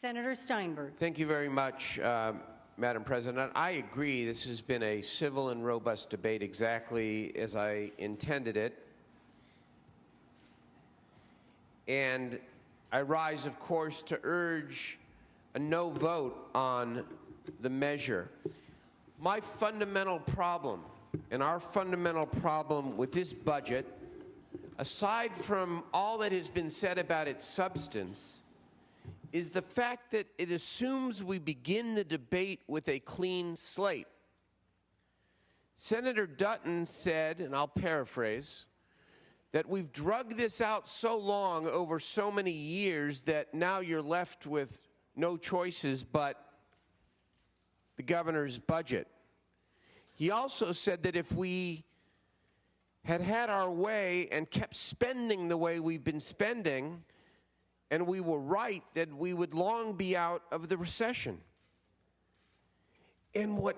Senator Steinberg. Thank you very much, Madam President. I agree this has been a civil and robust debate exactly as I intended it. And I rise, of course, to urge a no vote on the measure. My fundamental problem, and our fundamental problem with this budget, aside from all that has been said about its substance, is the fact that it assumes we begin the debate with a clean slate. Senator Dutton said, and I'll paraphrase, that we've drugged this out so long over so many years that now you're left with no choices but the governor's budget. He also said that if we had had our way and kept spending the way we've been spending, and we were right, that we would long be out of the recession. And what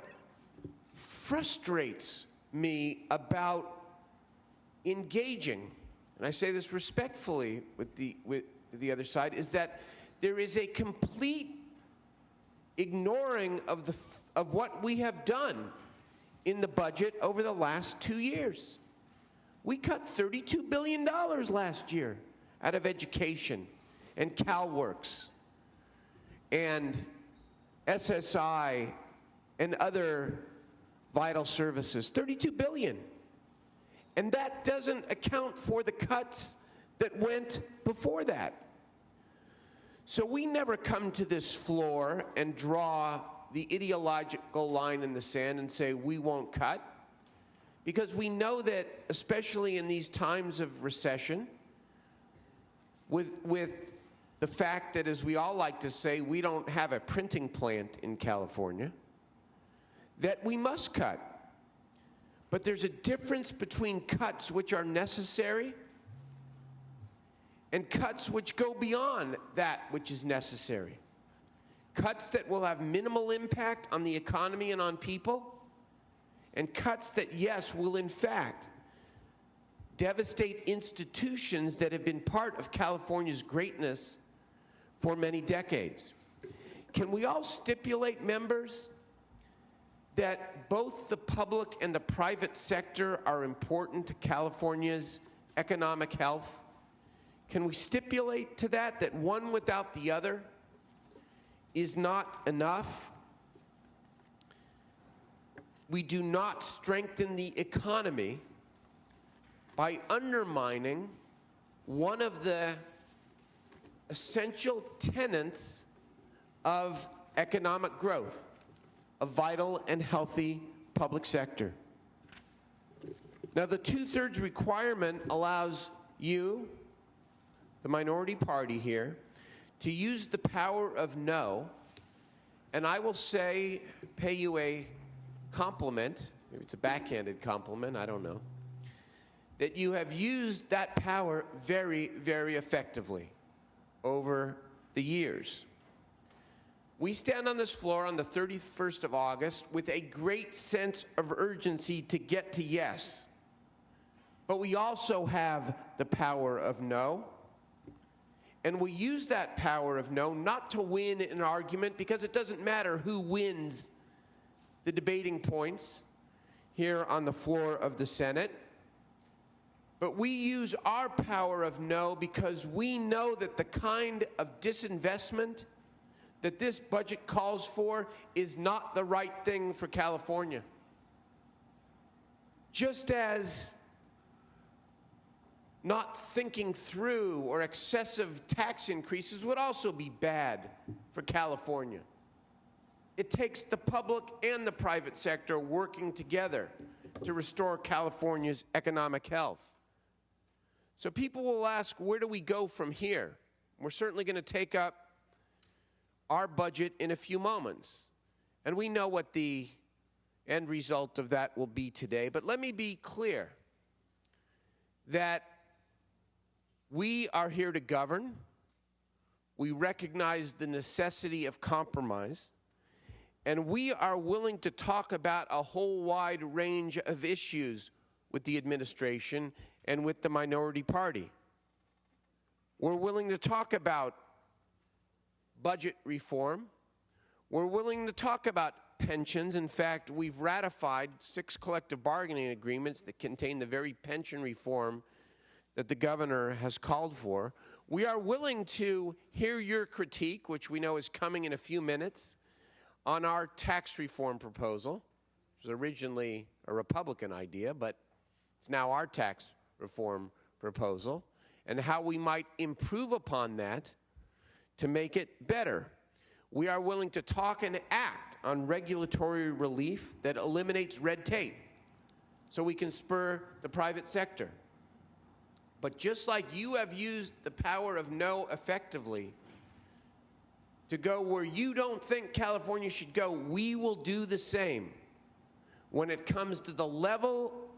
frustrates me about engaging, and I say this respectfully with the other side, is that there is a complete ignoring of what we have done in the budget over the last 2 years. We cut $32 billion last year out of education and CalWorks and SSI and other vital services. $32 billion. And that doesn't account for the cuts that went before that. So we never come to this floor and draw the ideological line in the sand and say we won't cut, because we know that, especially in these times of recession, with the fact that, as we all like to say, we don't have a printing plant in California, that we must cut. But there's a difference between cuts which are necessary and cuts which go beyond that which is necessary. Cuts that will have minimal impact on the economy and on people, and cuts that, yes, will in fact devastate institutions that have been part of California's greatness for many decades. Can we all stipulate, members, that both the public and the private sector are important to California's economic health? Can we stipulate to that one without the other is not enough? We do not strengthen the economy by undermining one of the essential tenets of economic growth, a vital and healthy public sector. Now, the two-thirds requirement allows you, the minority party here, to use the power of no, and I will say, pay you a compliment, maybe it's a backhanded compliment, I don't know, that you have used that power very, very effectively over the years. We stand on this floor on the 31st of August with a great sense of urgency to get to yes. But we also have the power of no. And we use that power of no not to win an argument, because it doesn't matter who wins the debating points here on the floor of the Senate. But we use our power of no because we know that the kind of disinvestment that this budget calls for is not the right thing for California. Just as not thinking through or excessive tax increases would also be bad for California. It takes the public and the private sector working together to restore California's economic health. So people will ask, where do we go from here? We're certainly going to take up our budget in a few moments. And we know what the end result of that will be today. But let me be clear that we are here to govern. We recognize the necessity of compromise. And we are willing to talk about a whole wide range of issues with the administration and with the minority party. We're willing to talk about budget reform. We're willing to talk about pensions. In fact, we've ratified 6 collective bargaining agreements that contain the very pension reform that the governor has called for. We are willing to hear your critique, which we know is coming in a few minutes, on our tax reform proposal. It was originally a Republican idea, but it's now our tax reform proposal, and how we might improve upon that to make it better. We are willing to talk and act on regulatory relief that eliminates red tape so we can spur the private sector. But just like you have used the power of no effectively to go where you don't think California should go, we will do the same when it comes to the level,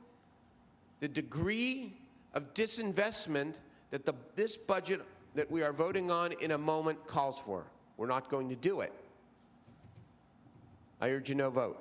the degree of disinvestment that this budget that we are voting on in a moment calls for. We're not going to do it. I urge you no vote.